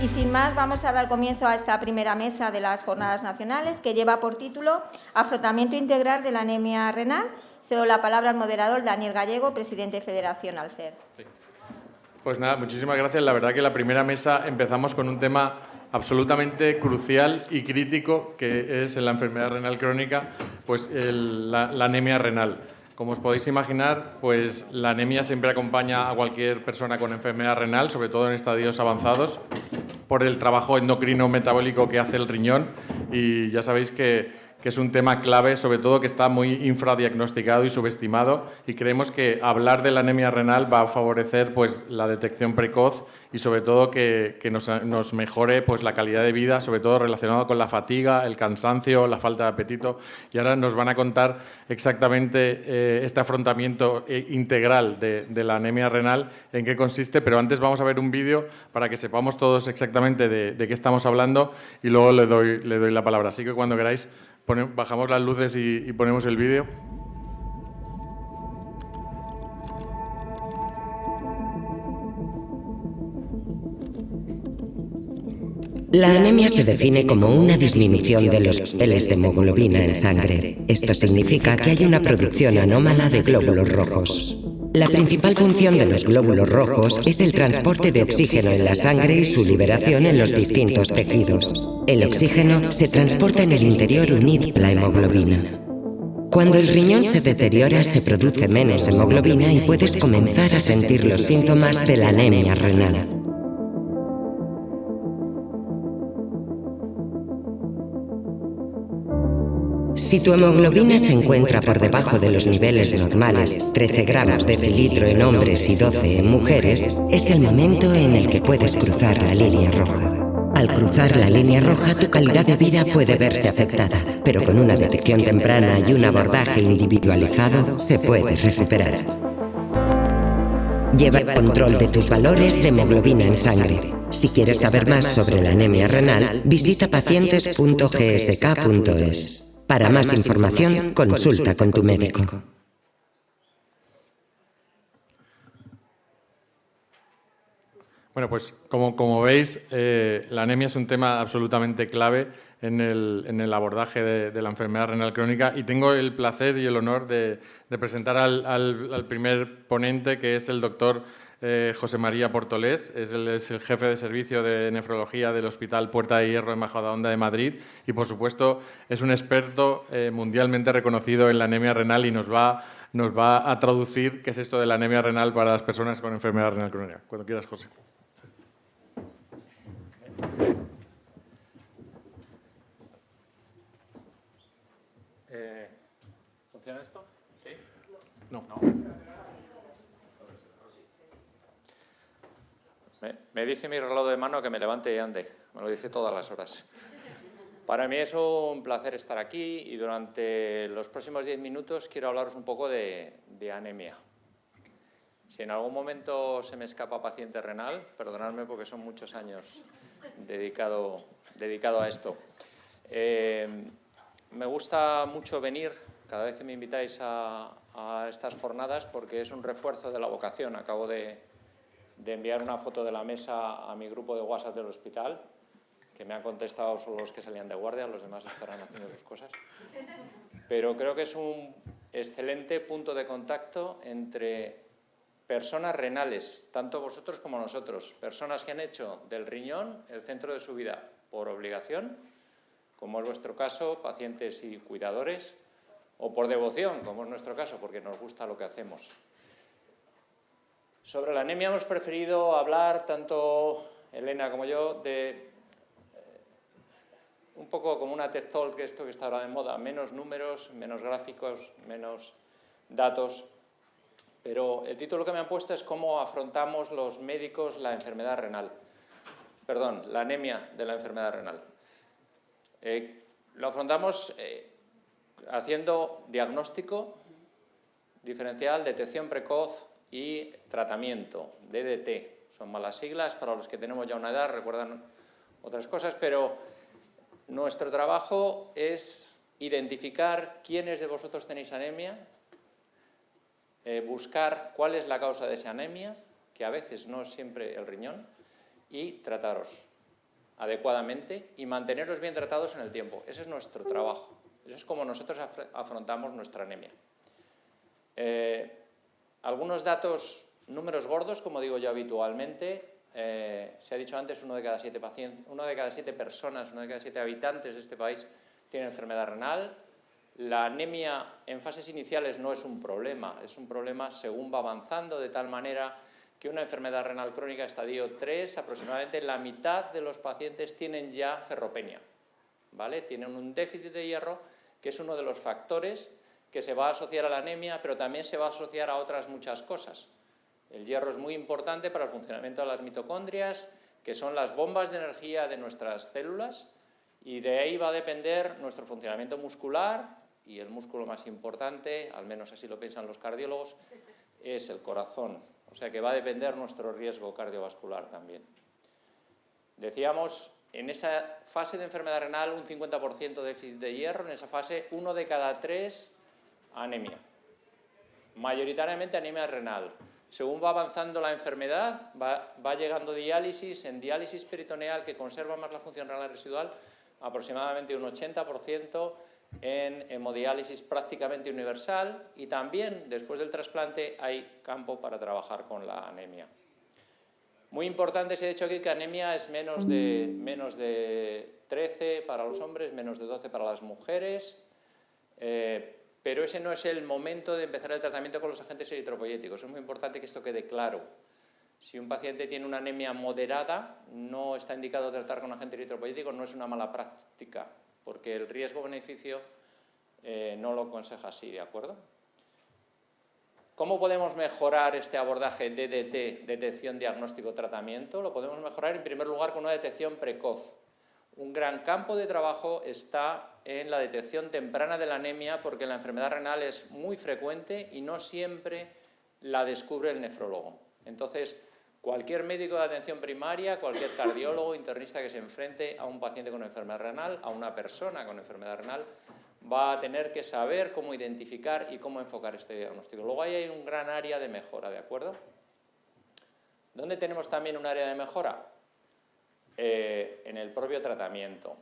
Y sin más, vamos a dar comienzo a esta primera mesa de las Jornadas Nacionales, que lleva por título Afrontamiento integral de la anemia renal. Cedo la palabra al moderador Daniel Gallego, presidente de Federación Alcer. Sí. Pues nada, muchísimas gracias. La verdad que la primera mesa empezamos con un tema absolutamente crucial y crítico, que es en la enfermedad renal crónica, pues la anemia renal. Como os podéis imaginar, pues la anemia siempre acompaña a cualquier persona con enfermedad renal, sobre todo en estadios avanzados, por el trabajo endocrino metabólico que hace el riñón, y ya sabéis que es un tema clave, sobre todo que está muy infradiagnosticado y subestimado, y creemos que hablar de la anemia renal va a favorecer pues la detección precoz y sobre todo que nos mejore pues la calidad de vida, sobre todo relacionado con la fatiga, el cansancio, la falta de apetito. Y ahora nos van a contar exactamente este afrontamiento integral de la anemia renal, en qué consiste, pero antes vamos a ver un vídeo para que sepamos todos exactamente de qué estamos hablando, y luego le doy la palabra. Así que cuando queráis bajamos las luces y ponemos el vídeo. La anemia se define como una disminución de los niveles de hemoglobina en sangre. Esto significa que hay una producción anómala de glóbulos rojos. La principal función de los glóbulos rojos es el transporte de oxígeno en la sangre y su liberación en los distintos tejidos. El oxígeno se transporta en el interior unido a la hemoglobina. Cuando el riñón se deteriora, se produce menos hemoglobina y puedes comenzar a sentir los síntomas de la anemia renal. Si tu hemoglobina se encuentra por debajo de los niveles normales, 13 gramos decilitro en hombres y 12 en mujeres, es el momento en el que puedes cruzar la línea roja. Al cruzar la línea roja, tu calidad de vida puede verse afectada, pero con una detección temprana y un abordaje individualizado, se puede recuperar. Lleva el control de tus valores de hemoglobina en sangre. Si quieres saber más sobre la anemia renal, visita pacientes.gsk.es. Para más información, consulta con tu médico. Bueno, pues como veis, la anemia es un tema absolutamente clave en el abordaje de la enfermedad renal crónica, y tengo el placer y el honor de presentar al primer ponente, que es el doctor José María Portolés. Es el jefe de servicio de nefrología del Hospital Puerta de Hierro en Majadahonda de Madrid, y por supuesto es un experto mundialmente reconocido en la anemia renal, y nos va a traducir qué es esto de la anemia renal para las personas con enfermedad renal crónica. Cuando quieras, José. ¿Funciona esto? ¿Sí? No. Me dice mi reloj de mano que me levante y ande. Me lo dice todas las horas. Para mí es un placer estar aquí, y durante los próximos 10 minutos quiero hablaros un poco de anemia. Si en algún momento se me escapa paciente renal, perdonadme porque son muchos años dedicado a esto. Me gusta mucho venir cada vez que me invitáis a estas jornadas, porque es un refuerzo de la vocación. Acabo de enviar una foto de la mesa a mi grupo de WhatsApp del hospital, que me han contestado solo los que salían de guardia, los demás estarán haciendo sus cosas. Pero creo que es un excelente punto de contacto entre personas renales, tanto vosotros como nosotros, personas que han hecho del riñón el centro de su vida por obligación, como es vuestro caso, pacientes y cuidadores, o por devoción, como es nuestro caso, porque nos gusta lo que hacemos. Sobre la anemia hemos preferido hablar, tanto Elena como yo, de un poco como una TED Talk, que esto que está ahora de moda, menos números, menos gráficos, menos datos. Pero el título que me han puesto es cómo afrontamos los médicos la enfermedad renal. Perdón, la anemia de la enfermedad renal. Lo afrontamos haciendo diagnóstico diferencial, detección precoz y tratamiento, DDT. Son malas siglas para los que tenemos ya una edad, recuerdan otras cosas, pero nuestro trabajo es identificar quiénes de vosotros tenéis anemia, buscar cuál es la causa de esa anemia, que a veces no es siempre el riñón, y trataros. adecuadamente y mantenerlos bien tratados en el tiempo. Ese es nuestro trabajo. Eso es como nosotros afrontamos nuestra anemia. Algunos datos, números gordos, como digo yo habitualmente. Se ha dicho antes, uno de cada 7 personas, uno de cada 7 habitantes de este país tiene enfermedad renal. La anemia en fases iniciales no es un problema según va avanzando, de tal manera que una enfermedad renal crónica estadio 3, aproximadamente la mitad de los pacientes tienen ya ferropenia, ¿vale? Tienen un déficit de hierro, que es uno de los factores que se va a asociar a la anemia, pero también se va a asociar a otras muchas cosas. El hierro es muy importante para el funcionamiento de las mitocondrias, que son las bombas de energía de nuestras células, y de ahí va a depender nuestro funcionamiento muscular, y el músculo más importante, al menos así lo piensan los cardiólogos, es el corazón. O sea que va a depender nuestro riesgo cardiovascular también. Decíamos, en esa fase de enfermedad renal, un 50% de déficit de hierro, en esa fase 1 de cada 3 anemia. Mayoritariamente anemia renal. Según va avanzando la enfermedad, va llegando diálisis, en diálisis peritoneal, que conserva más la función renal residual, aproximadamente un 80%, en hemodiálisis prácticamente universal, y también después del trasplante hay campo para trabajar con la anemia. Muy importante se ha dicho aquí que anemia es menos de 13 para los hombres, menos de 12 para las mujeres, pero ese no es el momento de empezar el tratamiento con los agentes eritropoyéticos. Es muy importante que esto quede claro. Si un paciente tiene una anemia moderada, no está indicado tratar con agente eritropoyético, no es una mala práctica, porque el riesgo-beneficio no lo aconseja así, ¿de acuerdo? ¿Cómo podemos mejorar este abordaje DDT, detección, diagnóstico, tratamiento? Lo podemos mejorar en primer lugar con una detección precoz. Un gran campo de trabajo está en la detección temprana de la anemia, porque la enfermedad renal es muy frecuente y no siempre la descubre el nefrólogo. Entonces, cualquier médico de atención primaria, cualquier cardiólogo, internista que se enfrente a un paciente con enfermedad renal, a una persona con enfermedad renal, va a tener que saber cómo identificar y cómo enfocar este diagnóstico. Luego ahí hay un gran área de mejora, ¿de acuerdo? ¿Dónde tenemos también un área de mejora? En el propio tratamiento,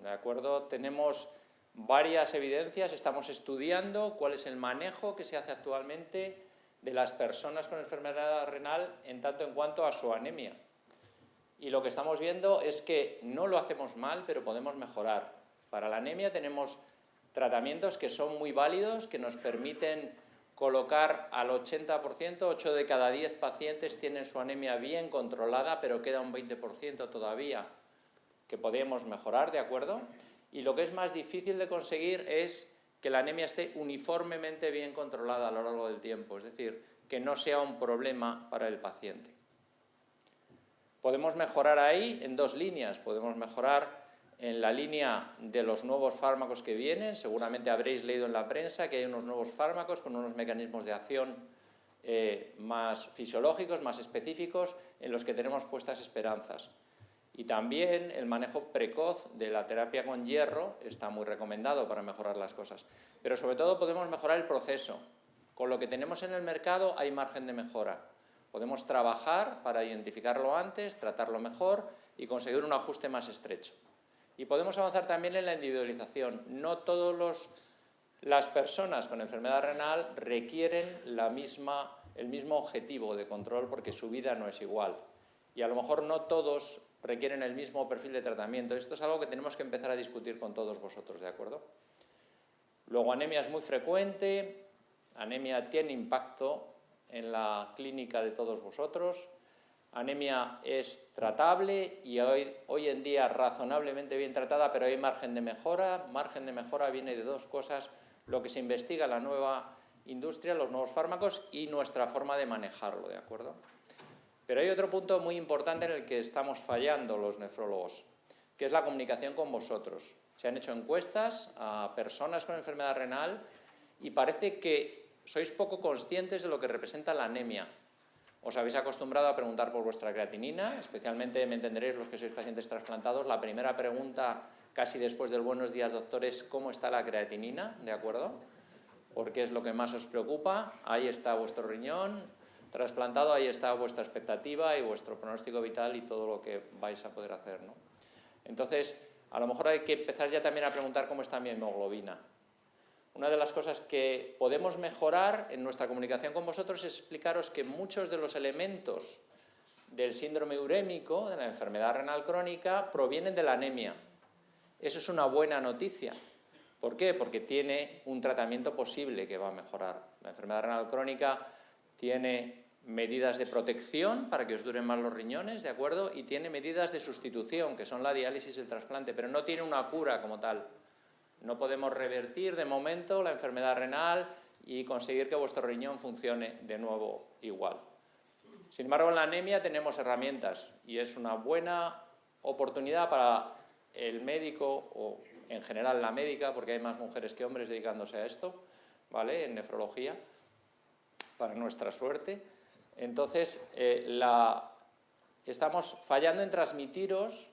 ¿de acuerdo? Tenemos varias evidencias, estamos estudiando cuál es el manejo que se hace actualmente de las personas con enfermedad renal en tanto en cuanto a su anemia. Y lo que estamos viendo es que no lo hacemos mal, pero podemos mejorar. Para la anemia tenemos tratamientos que son muy válidos, que nos permiten colocar al 80%, 8 de cada 10 pacientes tienen su anemia bien controlada, pero queda un 20% todavía que podemos mejorar, ¿de acuerdo? Y lo que es más difícil de conseguir es que la anemia esté uniformemente bien controlada a lo largo del tiempo, es decir, que no sea un problema para el paciente. Podemos mejorar ahí en dos líneas. Podemos mejorar en la línea de los nuevos fármacos que vienen. Seguramente habréis leído en la prensa que hay unos nuevos fármacos con unos mecanismos de acción más fisiológicos, más específicos, en los que tenemos puestas esperanzas. Y también el manejo precoz de la terapia con hierro está muy recomendado para mejorar las cosas. Pero sobre todo podemos mejorar el proceso. Con lo que tenemos en el mercado hay margen de mejora. Podemos trabajar para identificarlo antes, tratarlo mejor y conseguir un ajuste más estrecho. Y podemos avanzar también en la individualización. No todas las personas con enfermedad renal requieren el mismo objetivo de control, porque su vida no es igual. Y a lo mejor no todos requieren el mismo perfil de tratamiento. Esto es algo que tenemos que empezar a discutir con todos vosotros, ¿de acuerdo? Luego, anemia es muy frecuente, anemia tiene impacto en la clínica de todos vosotros, anemia es tratable y hoy en día razonablemente bien tratada, pero hay margen de mejora. Margen de mejora viene de dos cosas: lo que se investiga en la nueva industria, los nuevos fármacos, y nuestra forma de manejarlo, ¿de acuerdo? Pero hay otro punto muy importante en el que estamos fallando los nefrólogos, que es la comunicación con vosotros. Se han hecho encuestas a personas con enfermedad renal y parece que sois poco conscientes de lo que representa la anemia. Os habéis acostumbrado a preguntar por vuestra creatinina, especialmente, me entenderéis los que sois pacientes trasplantados, la primera pregunta casi después del buenos días doctor es ¿cómo está la creatinina? ¿De acuerdo? Porque es lo que más os preocupa. Ahí está vuestro riñón trasplantado, ahí está vuestra expectativa y vuestro pronóstico vital y todo lo que vais a poder hacer, ¿no? Entonces, a lo mejor hay que empezar ya también a preguntar cómo está mi hemoglobina. Una de las cosas que podemos mejorar en nuestra comunicación con vosotros es explicaros que muchos de los elementos del síndrome urémico, de la enfermedad renal crónica, provienen de la anemia. Eso es una buena noticia. ¿Por qué? Porque tiene un tratamiento posible que va a mejorar. La enfermedad renal crónica tiene medidas de protección para que os duren más los riñones, ¿de acuerdo? Y tiene medidas de sustitución, que son la diálisis y el trasplante, pero no tiene una cura como tal. No podemos revertir de momento la enfermedad renal y conseguir que vuestro riñón funcione de nuevo igual. Sin embargo, en la anemia tenemos herramientas y es una buena oportunidad para el médico o en general la médica, porque hay más mujeres que hombres dedicándose a esto, ¿vale? En nefrología, para nuestra suerte. Entonces, estamos fallando en transmitiros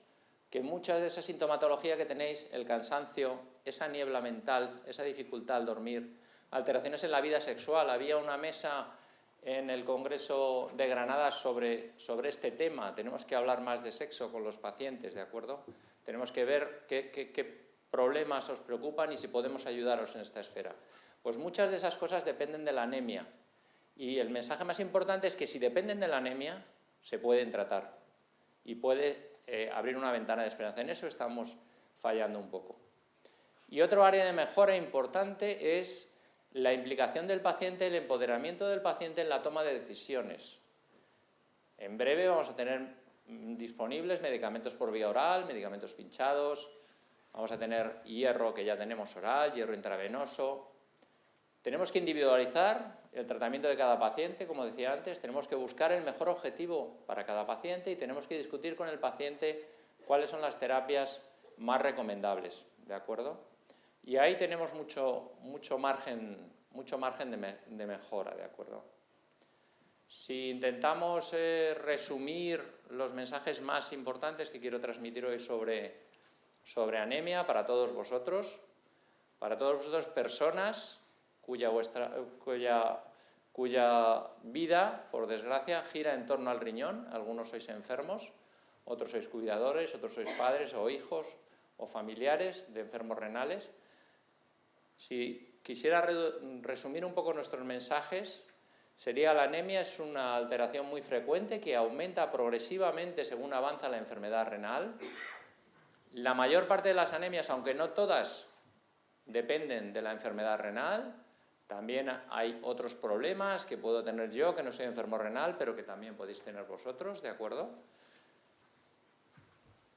que mucha de esa sintomatología que tenéis, el cansancio, esa niebla mental, esa dificultad al dormir, alteraciones en la vida sexual. Había una mesa en el Congreso de Granada sobre este tema. Tenemos que hablar más de sexo con los pacientes, ¿de acuerdo? Tenemos que ver qué problemas os preocupan y si podemos ayudaros en esta esfera. Pues muchas de esas cosas dependen de la anemia. Y el mensaje más importante es que si dependen de la anemia, se pueden tratar y puede abrir una ventana de esperanza. En eso estamos fallando un poco. Y otro área de mejora importante es la implicación del paciente, el empoderamiento del paciente en la toma de decisiones. En breve vamos a tener disponibles medicamentos por vía oral, medicamentos pinchados, vamos a tener hierro que ya tenemos oral, hierro intravenoso. Tenemos que individualizar el tratamiento de cada paciente, como decía antes, tenemos que buscar el mejor objetivo para cada paciente y tenemos que discutir con el paciente cuáles son las terapias más recomendables, ¿de acuerdo? Y ahí tenemos mucho margen de mejora, ¿de acuerdo? Si intentamos resumir los mensajes más importantes que quiero transmitir hoy sobre anemia para todos vosotros personas cuya vida, por desgracia, gira en torno al riñón. Algunos sois enfermos, otros sois cuidadores, otros sois padres o hijos o familiares de enfermos renales. Si quisiera resumir un poco nuestros mensajes, sería: la anemia es una alteración muy frecuente que aumenta progresivamente según avanza la enfermedad renal. La mayor parte de las anemias, aunque no todas, dependen de la enfermedad renal. También hay otros problemas que puedo tener yo, que no soy enfermo renal, pero que también podéis tener vosotros, ¿de acuerdo?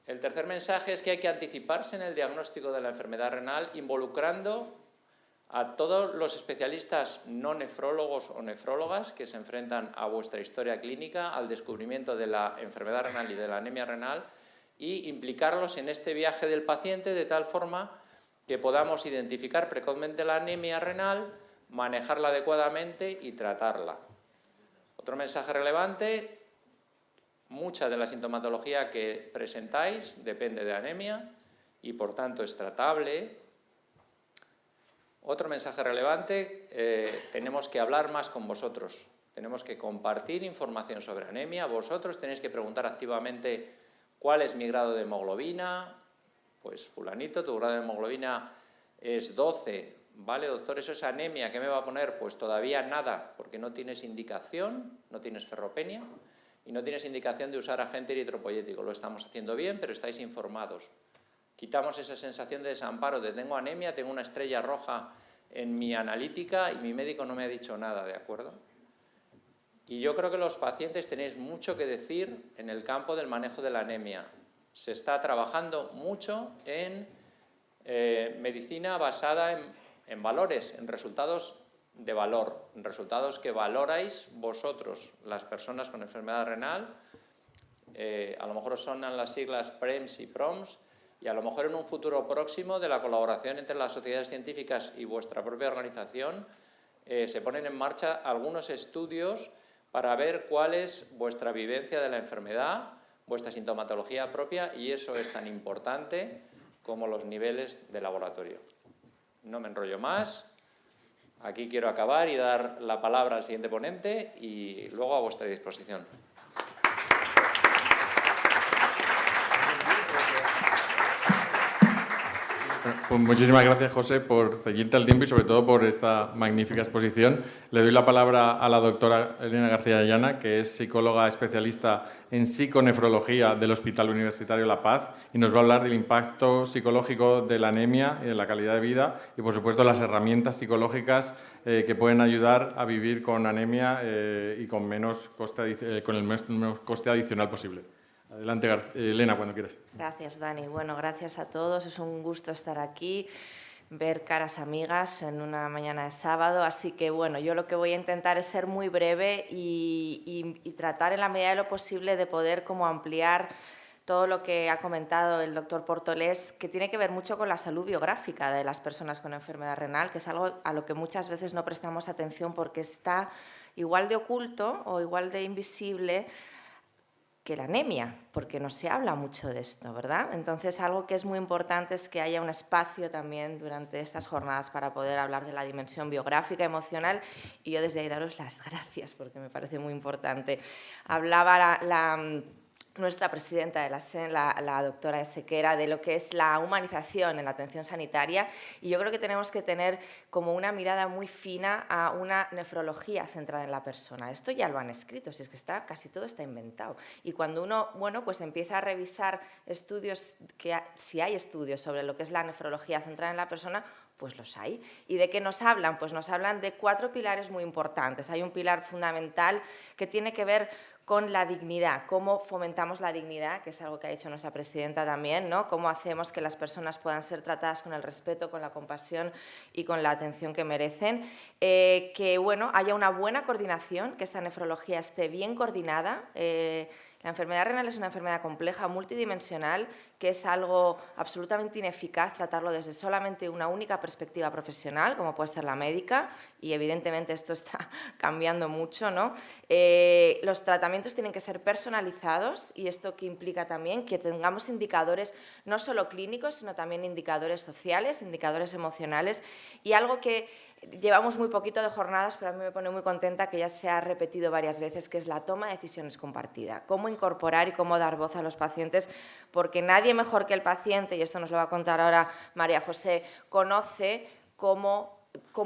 El tercer mensaje es que hay que anticiparse en el diagnóstico de la enfermedad renal, involucrando a todos los especialistas no nefrólogos o nefrólogas que se enfrentan a vuestra historia clínica, al descubrimiento de la enfermedad renal y de la anemia renal, y implicarlos en este viaje del paciente de tal forma que podamos identificar precozmente la anemia renal, manejarla adecuadamente y tratarla. Otro mensaje relevante: mucha de la sintomatología que presentáis depende de anemia y por tanto es tratable. Otro mensaje relevante: tenemos que hablar más con vosotros, tenemos que compartir información sobre anemia. Vosotros tenéis que preguntar activamente: ¿cuál es mi grado de hemoglobina? Pues fulanito, tu grado de hemoglobina es 12. Vale, doctor, eso es anemia, ¿qué me va a poner? Pues todavía nada, porque no tienes indicación, no tienes ferropenia y no tienes indicación de usar agente eritropoyético. Lo estamos haciendo bien, pero estáis informados. Quitamos esa sensación de desamparo de tengo anemia, tengo una estrella roja en mi analítica y mi médico no me ha dicho nada, ¿de acuerdo? Y yo creo que los pacientes tenéis mucho que decir en el campo del manejo de la anemia. Se está trabajando mucho en medicina basada en valores, en resultados de valor, en resultados que valoráis vosotros, las personas con enfermedad renal. A lo mejor sonan las siglas PREMS y PROMS, y a lo mejor en un futuro próximo de la colaboración entre las sociedades científicas y vuestra propia organización se ponen en marcha algunos estudios para ver cuál es vuestra vivencia de la enfermedad, vuestra sintomatología propia, y eso es tan importante como los niveles de laboratorio. No me enrollo más, aquí quiero acabar y dar la palabra al siguiente ponente y luego a vuestra disposición. Pues muchísimas gracias, José, por seguirte al tiempo y sobre todo por esta magnífica exposición. Le doy la palabra a la doctora Elena García Ayana, que es psicóloga especialista en psiconefrología del Hospital Universitario La Paz y nos va a hablar del impacto psicológico de la anemia en la calidad de vida y, por supuesto, las herramientas psicológicas que pueden ayudar a vivir con anemia y con con el menos coste adicional posible. Adelante, Elena, cuando quieras. Gracias, Dani. Bueno, gracias a todos. Es un gusto estar aquí, ver caras amigas en una mañana de sábado. Así que, bueno, yo lo que voy a intentar es ser muy breve y tratar en la medida de lo posible de poder como ampliar todo lo que ha comentado el doctor Portolés, que tiene que ver mucho con la salud biográfica de las personas con enfermedad renal, que es algo a lo que muchas veces no prestamos atención porque está igual de oculto o igual de invisible que la anemia, porque no se habla mucho de esto, ¿verdad? Entonces, algo que es muy importante es que haya un espacio también durante estas jornadas para poder hablar de la dimensión biográfica, emocional, y yo desde ahí daros las gracias, porque me parece muy importante. Hablaba nuestra presidenta de la SEN, la doctora Esequera, de lo que es la humanización en la atención sanitaria, y yo creo que tenemos que tener como una mirada muy fina a una nefrología centrada en la persona. Esto ya lo han escrito, si es que casi todo está inventado. Y cuando uno, bueno, pues empieza a revisar estudios, si hay estudios sobre lo que es la nefrología centrada en la persona, pues los hay. ¿Y de qué nos hablan? Pues nos hablan de 4 pilares muy importantes. Hay un pilar fundamental que tiene que ver con la dignidad, cómo fomentamos la dignidad, que es algo que ha dicho nuestra presidenta también, ¿no? Cómo hacemos que las personas puedan ser tratadas con el respeto, con la compasión y con la atención que merecen. Que bueno, haya una buena coordinación, que esta nefrología esté bien coordinada. La enfermedad renal es una enfermedad compleja, multidimensional, que es algo absolutamente ineficaz tratarlo desde solamente una única perspectiva profesional, como puede ser la médica, y evidentemente esto está cambiando mucho, ¿no? Los tratamientos tienen que ser personalizados y esto que implica también que tengamos indicadores no solo clínicos, sino también indicadores sociales, indicadores emocionales, y algo que llevamos muy poquito de jornadas, pero a mí me pone muy contenta que ya se ha repetido varias veces, que es la toma de decisiones compartida. Cómo incorporar y cómo dar voz a los pacientes, porque nadie mejor que el paciente, y esto nos lo va a contar ahora María José, conoce cómo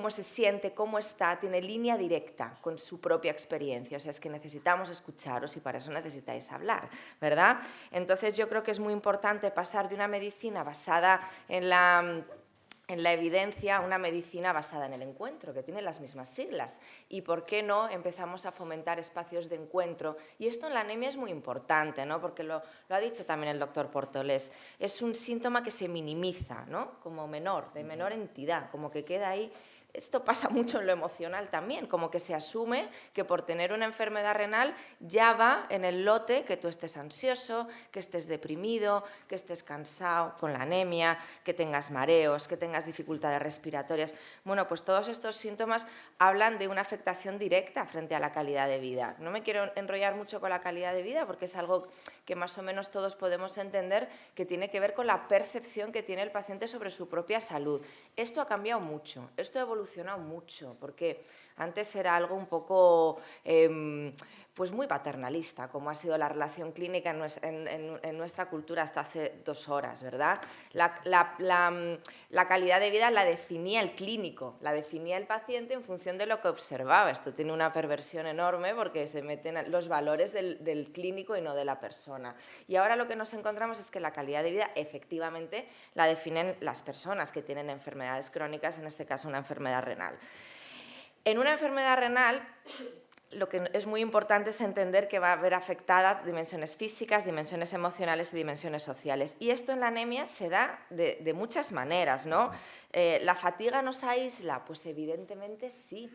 se siente, cómo está, tiene línea directa con su propia experiencia. O sea, es que necesitamos escucharos y para eso necesitáis hablar, ¿verdad? Entonces yo creo que es muy importante pasar de una medicina basada en la evidencia, una medicina basada en el encuentro, que tiene las mismas siglas. ¿Y por qué no empezamos a fomentar espacios de encuentro? Y esto en la anemia es muy importante, ¿no? Porque lo ha dicho también el doctor Portolés. Es un síntoma que se minimiza, ¿no? Como menor, de menor entidad, como que queda ahí. Esto pasa mucho en lo emocional también, como que se asume que por tener una enfermedad renal ya va en el lote que tú estés ansioso, que estés deprimido, que estés cansado con la anemia, que tengas mareos, que tengas dificultades respiratorias. Bueno, pues todos estos síntomas hablan de una afectación directa frente a la calidad de vida. No me quiero enrollar mucho con la calidad de vida porque es algo que más o menos todos podemos entender que tiene que ver con la percepción que tiene el paciente sobre su propia salud. Esto ha cambiado mucho, esto ha evolucionado mucho, porque antes era algo un poco pues muy paternalista, como ha sido la relación clínica en nuestra cultura hasta hace 2 horas, ¿verdad? La calidad de vida la definía el clínico, la definía el paciente en función de lo que observaba. Esto tiene una perversión enorme porque se meten los valores del clínico y no de la persona. Y ahora lo que nos encontramos es que la calidad de vida efectivamente la definen las personas que tienen enfermedades crónicas, en este caso una enfermedad renal. En una enfermedad renal, lo que es muy importante es entender que va a haber afectadas dimensiones físicas, dimensiones emocionales y dimensiones sociales. Y esto en la anemia se da de muchas maneras, ¿no? ¿La fatiga nos aísla? Pues evidentemente sí.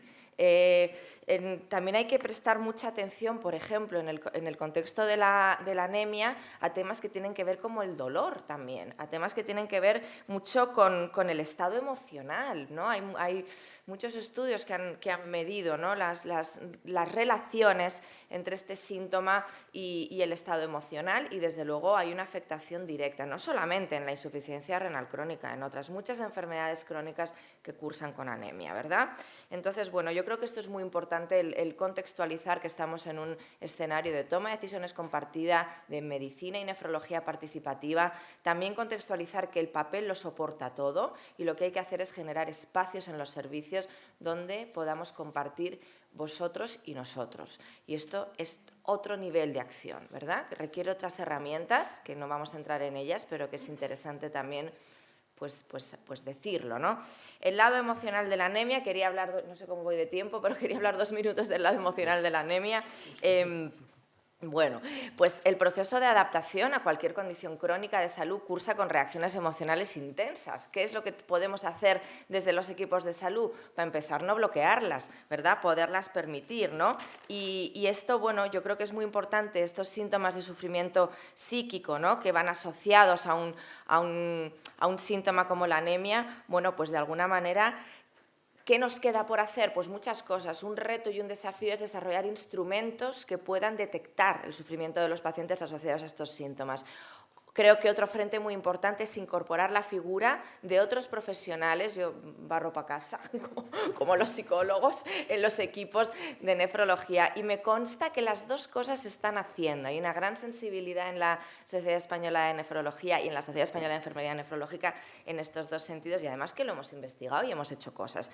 También hay que prestar mucha atención, por ejemplo, en el contexto de la anemia, a temas que tienen que ver como el dolor también, a temas que tienen que ver mucho con el estado emocional, ¿no? Hay muchos estudios que han medido, ¿no? las relaciones entre este síntoma y el estado emocional, y desde luego hay una afectación directa, no solamente en la insuficiencia renal crónica, en otras muchas enfermedades crónicas que cursan con anemia, ¿verdad? Entonces, bueno, yo creo creo que esto es muy importante, el contextualizar que estamos en un escenario de toma de decisiones compartida, de medicina y nefrología participativa, también contextualizar que el papel lo soporta todo y lo que hay que hacer es generar espacios en los servicios donde podamos compartir vosotros y nosotros. Y esto es otro nivel de acción, ¿verdad? Que requiere otras herramientas, que no vamos a entrar en ellas, pero que es interesante también pues decirlo, ¿no? El lado emocional de la anemia, quería hablar, no sé cómo voy de tiempo, pero quería hablar 2 minutos del lado emocional de la anemia. Bueno, pues el proceso de adaptación a cualquier condición crónica de salud cursa con reacciones emocionales intensas. ¿Qué es lo que podemos hacer desde los equipos de salud? Para empezar, no bloquearlas, ¿verdad? Poderlas permitir, ¿no? Y esto, bueno, yo creo que es muy importante, estos síntomas de sufrimiento psíquico, ¿no? Que van asociados a un síntoma como la anemia, bueno, pues de alguna manera, ¿qué nos queda por hacer? Pues muchas cosas. Un reto y un desafío es desarrollar instrumentos que puedan detectar el sufrimiento de los pacientes asociados a estos síntomas. Creo que otro frente muy importante es incorporar la figura de otros profesionales, yo barro para casa, como los psicólogos, en los equipos de nefrología. Y me consta que las dos cosas se están haciendo. Hay una gran sensibilidad en la Sociedad Española de Nefrología y en la Sociedad Española de Enfermería Nefrológica en estos dos sentidos, y además que lo hemos investigado y hemos hecho cosas.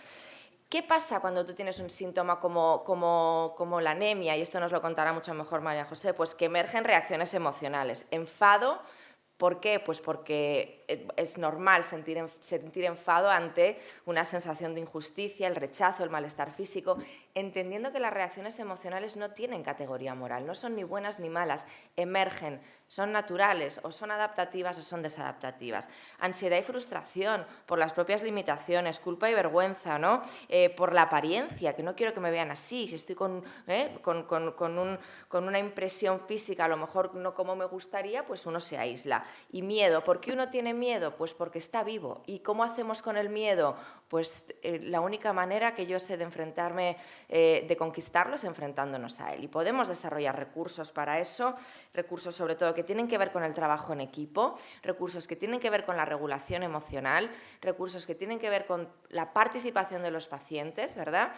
¿Qué pasa cuando tú tienes un síntoma como la anemia? Y esto nos lo contará mucho mejor María José, pues que emergen reacciones emocionales, enfado. ¿Por qué? Pues porque es normal sentir enfado ante una sensación de injusticia, el rechazo, el malestar físico, entendiendo que las reacciones emocionales no tienen categoría moral, no son ni buenas ni malas, emergen, son naturales, o son adaptativas o son desadaptativas. Ansiedad y frustración por las propias limitaciones, culpa y vergüenza, ¿no? Por la apariencia, que no quiero que me vean así, si estoy con una impresión física a lo mejor no como me gustaría, pues uno se aísla. Y miedo, ¿por qué uno tiene miedo? Pues porque está vivo. ¿Y cómo hacemos con el miedo? Pues la única manera que yo sé de enfrentarme, de conquistarlo, es enfrentándonos a él. Y podemos desarrollar recursos para eso, recursos sobre todo que tienen que ver con el trabajo en equipo, recursos que tienen que ver con la regulación emocional, recursos que tienen que ver con la participación de los pacientes, ¿verdad?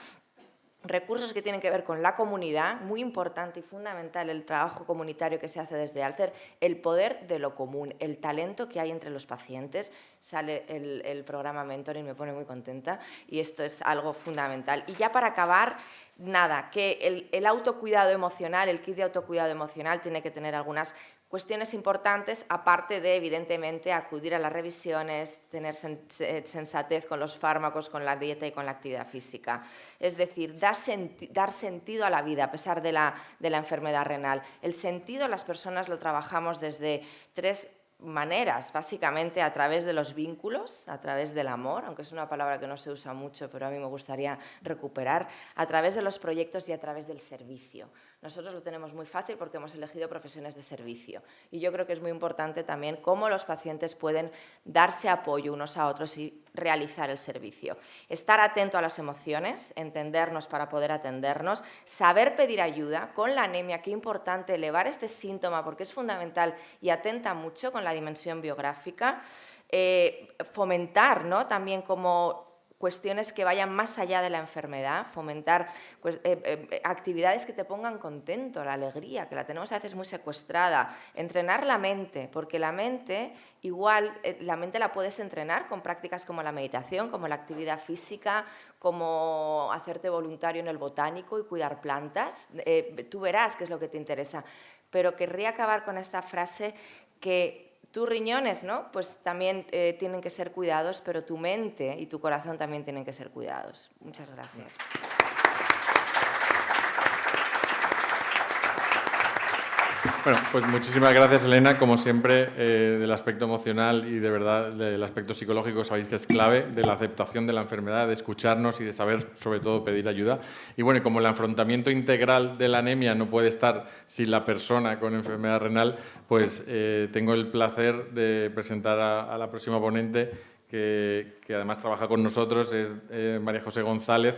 Recursos que tienen que ver con la comunidad, muy importante y fundamental el trabajo comunitario que se hace desde Alcer, el poder de lo común, el talento que hay entre los pacientes. Sale el programa Mentoring, me pone muy contenta, y esto es algo fundamental. Y ya para acabar, nada, que el autocuidado emocional, el kit de autocuidado emocional tiene que tener algunas cuestiones importantes, aparte de, evidentemente, acudir a las revisiones, tener sensatez con los fármacos, con la dieta y con la actividad física. Es decir, dar sentido a la vida a pesar de la enfermedad renal. El sentido las personas lo trabajamos desde 3 maneras, básicamente a través de los vínculos, a través del amor, aunque es una palabra que no se usa mucho, pero a mí me gustaría recuperar, a través de los proyectos y a través del servicio. Nosotros lo tenemos muy fácil porque hemos elegido profesiones de servicio, y yo creo que es muy importante también cómo los pacientes pueden darse apoyo unos a otros y realizar el servicio. Estar atento a las emociones, entendernos para poder atendernos, saber pedir ayuda con la anemia, qué importante elevar este síntoma porque es fundamental y atenta mucho con la dimensión biográfica, fomentar, ¿no?, también como cuestiones que vayan más allá de la enfermedad, fomentar actividades que te pongan contento, la alegría, que la tenemos a veces muy secuestrada, entrenar la mente, porque la mente, igual, la mente la puedes entrenar con prácticas como la meditación, como la actividad física, como hacerte voluntario en el botánico y cuidar plantas. Tú verás qué es lo que te interesa, pero querría acabar con esta frase que tus riñones, ¿no?, pues también tienen que ser cuidados, pero tu mente y tu corazón también tienen que ser cuidados. Muchas gracias. Bueno, pues muchísimas gracias, Elena. Como siempre, del aspecto emocional y de verdad del aspecto psicológico sabéis que es clave, de la aceptación de la enfermedad, de escucharnos y de saber, sobre todo, pedir ayuda. Y bueno, como el afrontamiento integral de la anemia no puede estar sin la persona con enfermedad renal, pues tengo el placer de presentar a la próxima ponente, que además trabaja con nosotros, es María José González.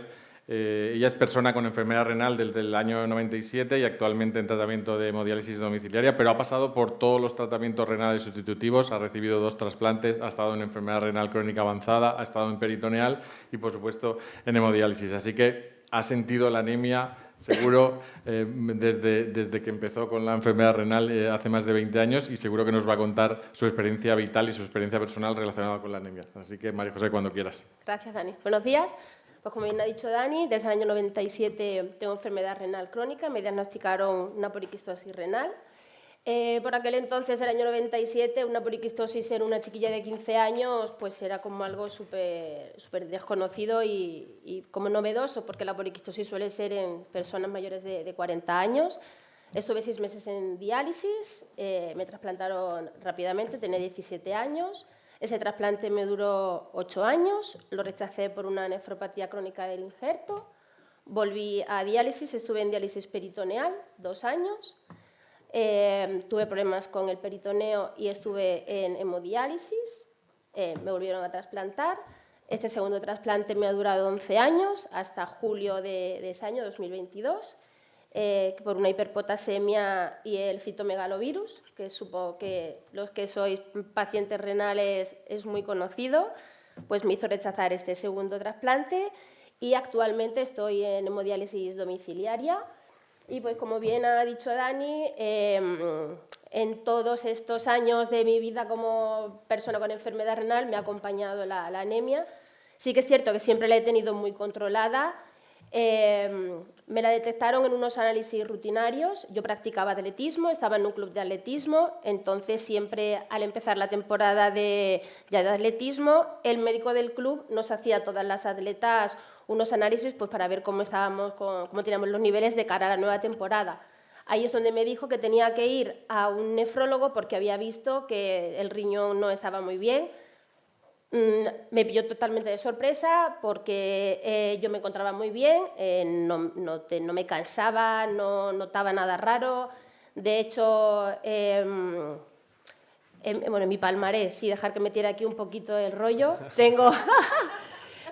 Ella es persona con enfermedad renal desde el año 97 y actualmente en tratamiento de hemodiálisis domiciliaria, pero ha pasado por todos los tratamientos renales sustitutivos, ha recibido 2 trasplantes, ha estado en enfermedad renal crónica avanzada, ha estado en peritoneal y, por supuesto, en hemodiálisis. Así que ha sentido la anemia, seguro, desde que empezó con la enfermedad renal hace más de 20 años, y seguro que nos va a contar su experiencia vital y su experiencia personal relacionada con la anemia. Así que, María José, cuando quieras. Gracias, Dani. Buenos días. Pues como bien ha dicho Dani, desde el año 97 tengo enfermedad renal crónica, me diagnosticaron una poliquistosis renal. Por aquel entonces, el año 97, una poliquistosis en una chiquilla de 15 años pues era como algo súper desconocido y como novedoso, porque la poliquistosis suele ser en personas mayores de 40 años. Estuve 6 meses en diálisis, me trasplantaron rápidamente, tenía 17 años. Ese trasplante me duró 8 años, lo rechacé por una nefropatía crónica del injerto. Volví a diálisis, estuve en diálisis peritoneal 2 años. Tuve problemas con el peritoneo y estuve en hemodiálisis, me volvieron a trasplantar. Este segundo trasplante me ha durado 11 años, hasta julio de ese año, 2022, por una hiperpotasemia y el citomegalovirus, que supongo que los que sois pacientes renales es muy conocido, pues me hizo rechazar este segundo trasplante y actualmente estoy en hemodiálisis domiciliaria. Y pues como bien ha dicho Dani, en todos estos años de mi vida como persona con enfermedad renal me ha acompañado la anemia. Sí que es cierto que siempre la he tenido muy controlada. Me la detectaron en unos análisis rutinarios. Yo practicaba atletismo, estaba en un club de atletismo, entonces siempre al empezar la temporada de atletismo, el médico del club nos hacía a todas las atletas unos análisis pues, para ver cómo estábamos, cómo teníamos los niveles de cara a la nueva temporada. Ahí es donde me dijo que tenía que ir a un nefrólogo porque había visto que el riñón no estaba muy bien. Me pilló totalmente de sorpresa porque yo me encontraba muy bien, no me cansaba, no notaba nada raro. De hecho, bueno, en mi palmarés, sí, dejar que metiera aquí un poquito el rollo,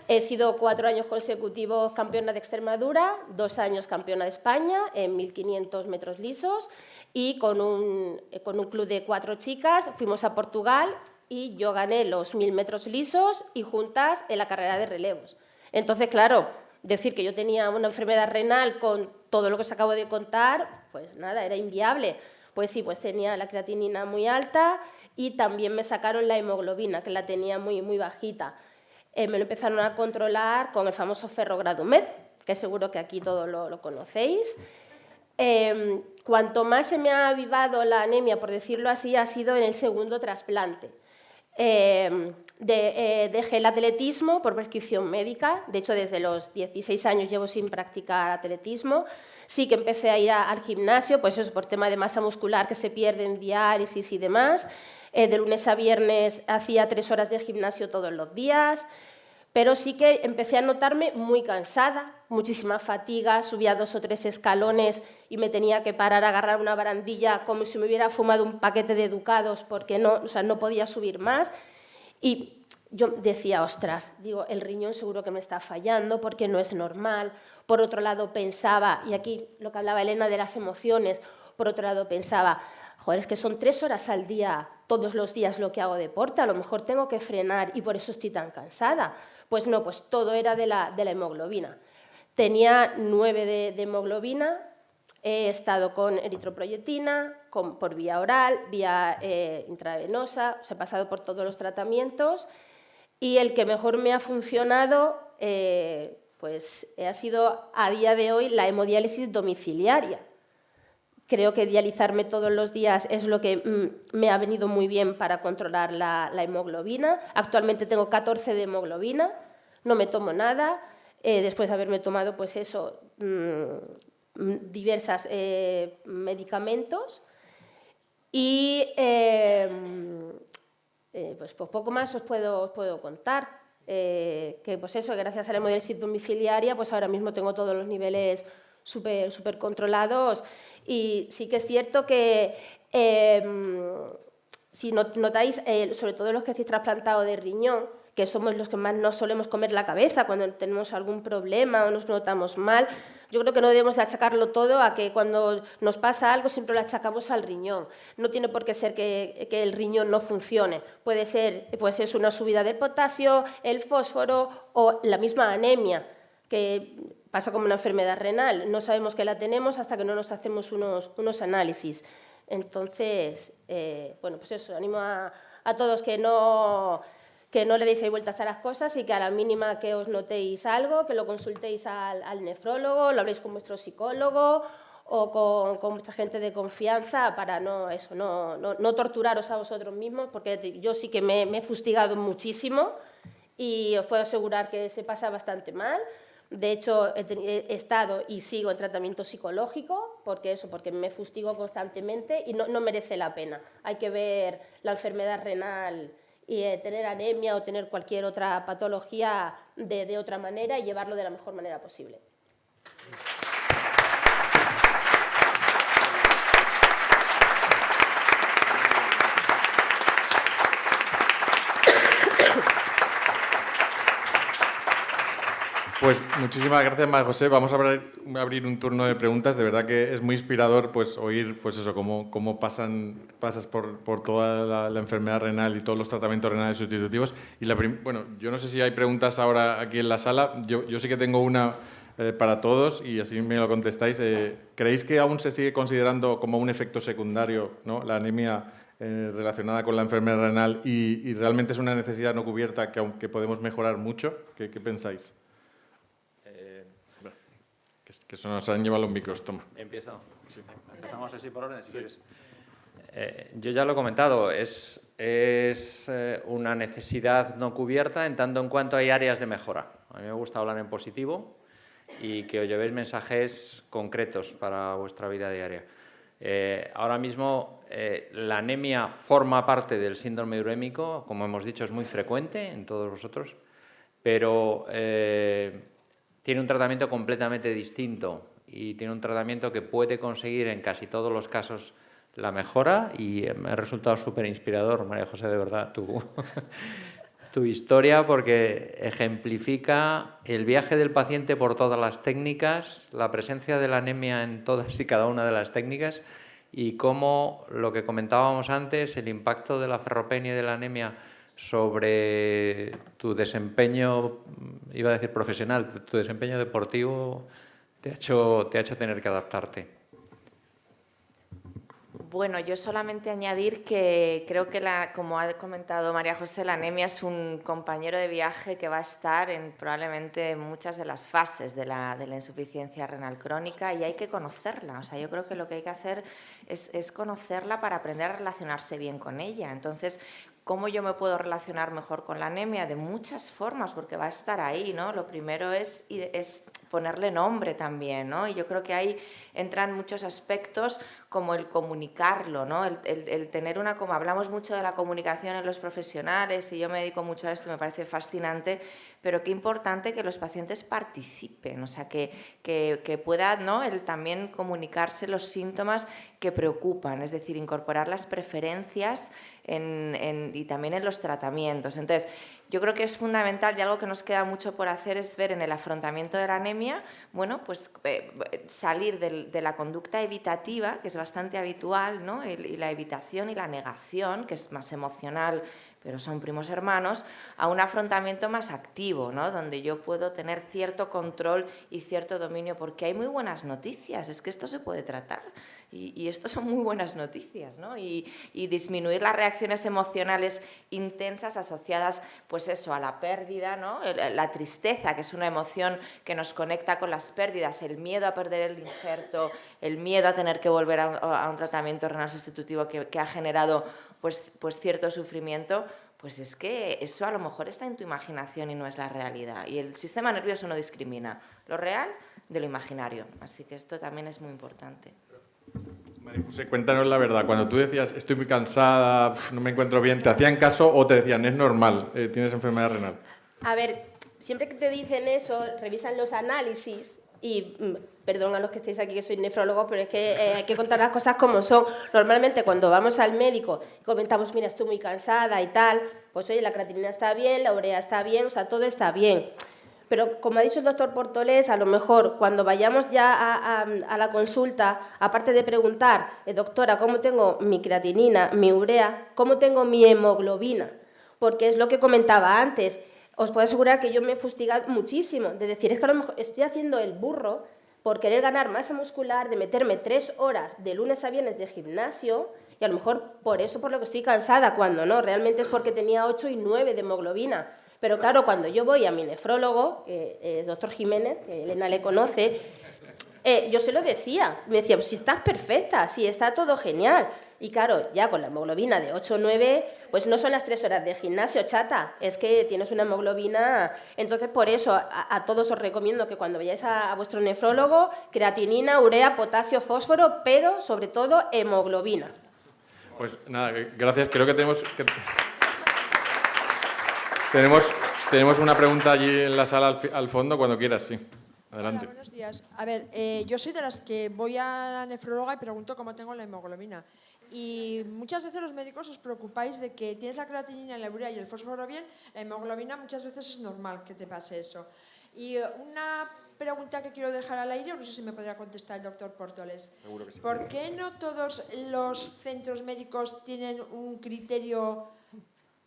he sido 4 años consecutivos campeona de Extremadura, 2 años campeona de España en 1500 metros lisos y con un club de 4 chicas fuimos a Portugal y yo gané los 1000 metros lisos y juntas en la carrera de relevos. Entonces, claro, decir que yo tenía una enfermedad renal con todo lo que os acabo de contar, pues nada, era inviable. Pues sí, pues tenía la creatinina muy alta y también me sacaron la hemoglobina, que la tenía muy, muy bajita. Me lo empezaron a controlar con el famoso Ferrogradumet, que seguro que aquí todos lo conocéis. Cuanto más se me ha avivado la anemia, por decirlo así, ha sido en el segundo trasplante. Dejé el atletismo por prescripción médica, de hecho desde los 16 años llevo sin practicar atletismo. Sí que empecé a ir al gimnasio, pues eso por tema de masa muscular que se pierde en diálisis y demás. De lunes a viernes hacía 3 horas de gimnasio todos los días, pero sí que empecé a notarme muy cansada, muchísima fatiga, subía 2 o 3 escalones y me tenía que parar a agarrar una barandilla como si me hubiera fumado un paquete de Ducados porque no podía subir más. Y yo decía, ostras, digo, el riñón seguro que me está fallando porque no es normal. Por otro lado pensaba, y aquí lo que hablaba Elena de las emociones, por otro lado pensaba, joder, es que son 3 horas al día, todos los días lo que hago deporte, a lo mejor tengo que frenar y por eso estoy tan cansada. Pues no, pues todo era de la hemoglobina. Tenía 9 de hemoglobina, he estado con eritroproyectina, por vía oral, vía intravenosa, he pasado por todos los tratamientos y el que mejor me ha funcionado pues ha sido a día de hoy la hemodiálisis domiciliaria. Creo que dializarme todos los días es lo que me ha venido muy bien para controlar la hemoglobina. Actualmente tengo 14 de hemoglobina, no me tomo nada, después de haberme tomado pues eso, diversos medicamentos. Y pues poco más os puedo contar. Que pues eso, gracias a la hemodiálisis domiciliaria, pues ahora mismo tengo todos los niveles súper controlados. Y sí que es cierto que si notáis, sobre todo los que estáis trasplantados de riñón, que somos los que más nos solemos comer la cabeza cuando tenemos algún problema o nos notamos mal, yo creo que no debemos achacarlo todo a que cuando nos pasa algo siempre lo achacamos al riñón. No tiene por qué ser que el riñón no funcione. Puede ser pues es una subida del potasio, el fósforo o la misma anemia. que pasa como una enfermedad renal. No sabemos que la tenemos hasta que no nos hacemos unos análisis. Entonces, bueno, pues eso, animo a todos que no le deis vueltas a las cosas y que a la mínima que os notéis algo, que lo consultéis al nefrólogo, lo habléis con vuestro psicólogo o con vuestra gente de confianza para no torturaros a vosotros mismos, porque yo sí que me he fustigado muchísimo y os puedo asegurar que se pasa bastante mal. De hecho, he estado y sigo en tratamiento psicológico porque me fustigo constantemente y no merece la pena. Hay que ver la enfermedad renal y tener anemia o tener cualquier otra patología de otra manera y llevarlo de la mejor manera posible. Pues muchísimas gracias, María José. Vamos a abrir un turno de preguntas. De verdad que es muy inspirador pues oír pues eso, cómo pasas por toda la enfermedad renal y todos los tratamientos renales sustitutivos. Y bueno, yo no sé si hay preguntas ahora aquí en la sala. Yo sí que tengo una para todos y así me lo contestáis. ¿Creéis que aún se sigue considerando como un efecto secundario, ¿no?, la anemia relacionada con la enfermedad renal y realmente es una necesidad no cubierta que podemos mejorar mucho? ¿Qué pensáis? Que se nos han llevado los micros, toma. Empiezo. Sí. Empezamos así por orden, si quieres. Yo ya lo he comentado, es una necesidad no cubierta en tanto en cuanto hay áreas de mejora. A mí me gusta hablar en positivo y que os llevéis mensajes concretos para vuestra vida diaria. Ahora mismo la anemia forma parte del síndrome urémico, como hemos dicho, es muy frecuente en todos vosotros, pero tiene un tratamiento completamente distinto y tiene un tratamiento que puede conseguir en casi todos los casos la mejora y me ha resultado súper inspirador, María José, de verdad, tu historia, porque ejemplifica el viaje del paciente por todas las técnicas, la presencia de la anemia en todas y cada una de las técnicas y cómo lo que comentábamos antes, el impacto de la ferropenia y de la anemia sobre tu desempeño, iba a decir profesional, tu desempeño deportivo te ha hecho tener que adaptarte. Bueno, yo solamente añadir que creo que, como ha comentado María José, la anemia es un compañero de viaje que va a estar en probablemente muchas de las fases de la insuficiencia renal crónica y hay que conocerla. O sea, yo creo que lo que hay que hacer es conocerla para aprender a relacionarse bien con ella. Entonces, ¿cómo yo me puedo relacionar mejor con la anemia? De muchas formas, porque va a estar ahí, ¿no? Lo primero es ponerle nombre también, ¿no? Y yo creo que ahí entran muchos aspectos como el comunicarlo, ¿no? El tener como hablamos mucho de la comunicación en los profesionales y yo me dedico mucho a esto, me parece fascinante, pero qué importante que los pacientes participen, o sea, que puedan, ¿no?, el también comunicarse los síntomas que preocupan, es decir, incorporar las preferencias y también en los tratamientos. Entonces, yo creo que es fundamental y algo que nos queda mucho por hacer es ver en el afrontamiento de la anemia, bueno, pues salir de la conducta evitativa, que es bastante habitual, ¿no?, y la evitación y la negación, que es más emocional, pero son primos hermanos, a un afrontamiento más activo, ¿no?, donde yo puedo tener cierto control y cierto dominio, porque hay muy buenas noticias, es que esto se puede tratar y esto son muy buenas noticias, ¿no? Y disminuir las reacciones emocionales intensas asociadas, pues eso, a la pérdida, ¿no?, la tristeza, que es una emoción que nos conecta con las pérdidas, el miedo a perder el injerto, el miedo a tener que volver a un tratamiento renal sustitutivo que ha generado pues cierto sufrimiento, pues es que eso a lo mejor está en tu imaginación y no es la realidad. Y el sistema nervioso no discrimina lo real de lo imaginario. Así que esto también es muy importante. María José, cuéntanos la verdad. Cuando tú decías, estoy muy cansada, no me encuentro bien, ¿te hacían caso o te decían, es normal, tienes enfermedad renal? A ver, siempre que te dicen eso, revisan los análisis y, perdón a los que estéis aquí que sois nefrólogos, pero es que hay que contar las cosas como son. Normalmente cuando vamos al médico y comentamos, mira, estoy muy cansada y tal, pues oye, la creatinina está bien, la urea está bien, o sea, todo está bien. Pero como ha dicho el doctor Portolés, a lo mejor cuando vayamos ya a la consulta, aparte de preguntar, doctora, ¿cómo tengo mi creatinina, mi urea, cómo tengo mi hemoglobina? Porque es lo que comentaba antes. os puedo asegurar que yo me he fustigado muchísimo, de decir, es que a lo mejor estoy haciendo el burro por querer ganar masa muscular, de meterme 3 horas de lunes a viernes de gimnasio, y a lo mejor por eso por lo que estoy cansada, cuando no, realmente es porque tenía 8 y 9 de hemoglobina. Pero claro, cuando yo voy a mi nefrólogo, el doctor Jiménez, que Elena le conoce, yo se lo decía, me decía, pues si estás perfecta, si está todo genial. Y claro, ya con la hemoglobina de 8 o 9, pues no son las 3 horas de gimnasio, chata, es que tienes una hemoglobina. Entonces, por eso, a todos os recomiendo que cuando vayáis a vuestro nefrólogo, creatinina, urea, potasio, fósforo, pero sobre todo hemoglobina. Pues nada, gracias. Creo que tenemos una pregunta allí en la sala al fondo, cuando quieras, sí. Adelante. Hola, buenos días. A ver, yo soy de las que voy a la nefróloga y pregunto cómo tengo la hemoglobina. Y muchas veces los médicos os preocupáis de que tienes la creatinina, la urea y el fósforo bien, la hemoglobina muchas veces es normal que te pase eso. Y una pregunta que quiero dejar al aire, no sé si me podrá contestar el doctor Pórtoles. Seguro que sí. ¿Por qué no todos los centros médicos tienen un criterio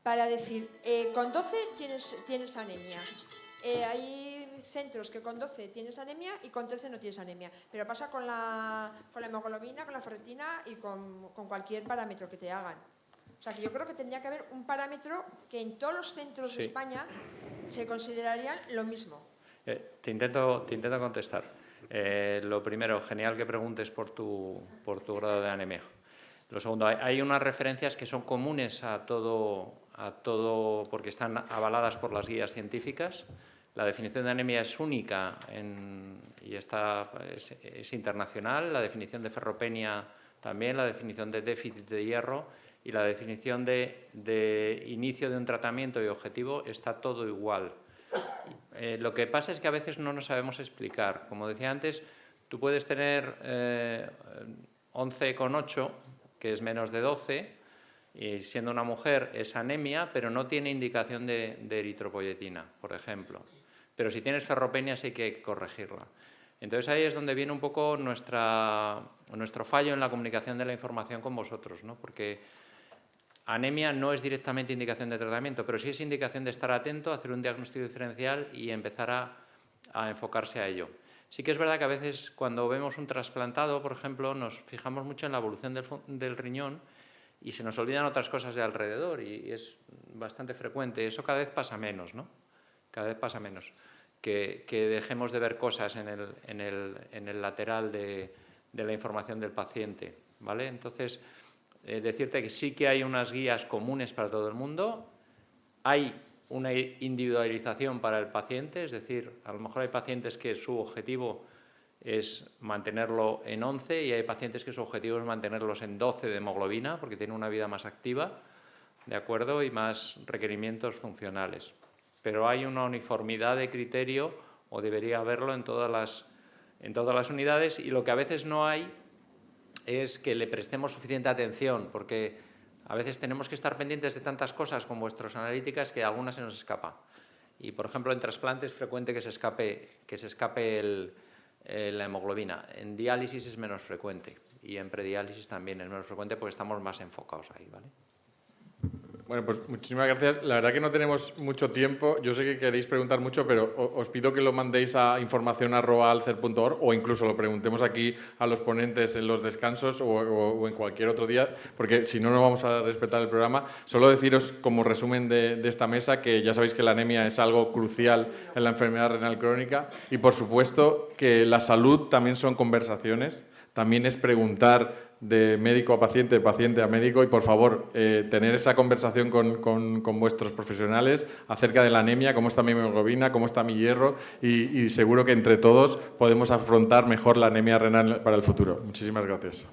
para decir, con 12 tienes anemia? Hay centros que con 12 tienes anemia y con 13 no tienes anemia. Pero pasa con la hemoglobina, con la ferritina y con cualquier parámetro que te hagan. O sea, que yo creo que tendría que haber un parámetro que en todos los centros de España se considerarían lo mismo. Te intento contestar. Lo primero, genial que preguntes por tu grado de anemia. Lo segundo, hay unas referencias que son comunes a todo porque están avaladas por las guías científicas. La definición de anemia es única y es internacional. La definición de ferropenia también, la definición de déficit de hierro y la definición de inicio de un tratamiento y objetivo está todo igual. Lo que pasa es que a veces no nos sabemos explicar. Como decía antes, tú puedes tener 11,8, que es menos de 12, y siendo una mujer es anemia, pero no tiene indicación de eritropoyetina, por ejemplo. Pero si tienes ferropenia sí que hay que corregirla. Entonces ahí es donde viene un poco nuestro fallo en la comunicación de la información con vosotros, ¿no? Porque anemia no es directamente indicación de tratamiento, pero sí es indicación de estar atento, hacer un diagnóstico diferencial y empezar a enfocarse a ello. Sí que es verdad que a veces cuando vemos un trasplantado, por ejemplo, nos fijamos mucho en la evolución del riñón y se nos olvidan otras cosas de alrededor y es bastante frecuente. Eso cada vez pasa menos, ¿no? Cada vez pasa menos. Que dejemos de ver cosas en el lateral de la información del paciente, ¿vale? Entonces, decirte que sí que hay unas guías comunes para todo el mundo, hay una individualización para el paciente, es decir, a lo mejor hay pacientes que su objetivo es mantenerlo en 11 y hay pacientes que su objetivo es mantenerlos en 12 de hemoglobina porque tienen una vida más activa, ¿de acuerdo? Y más requerimientos funcionales. Pero hay una uniformidad de criterio, o debería haberlo en todas las unidades, y lo que a veces no hay es que le prestemos suficiente atención, porque a veces tenemos que estar pendientes de tantas cosas con vuestras analíticas que alguna se nos escapa. Y, por ejemplo, en trasplante es frecuente que se escape la hemoglobina. En diálisis es menos frecuente y en prediálisis también es menos frecuente porque estamos más enfocados ahí, ¿vale? Bueno, pues muchísimas gracias. La verdad que no tenemos mucho tiempo. Yo sé que queréis preguntar mucho, pero os pido que lo mandéis a informacion@alcer.org o incluso lo preguntemos aquí a los ponentes en los descansos o en cualquier otro día, porque si no, no vamos a respetar el programa. Solo deciros como resumen de esta mesa que ya sabéis que la anemia es algo crucial en la enfermedad renal crónica y, por supuesto, que la salud también son conversaciones, también es preguntar de médico a paciente, de paciente a médico y, por favor, tener esa conversación con vuestros profesionales acerca de la anemia, cómo está mi hemoglobina, cómo está mi hierro y seguro que entre todos podemos afrontar mejor la anemia renal para el futuro. Muchísimas gracias.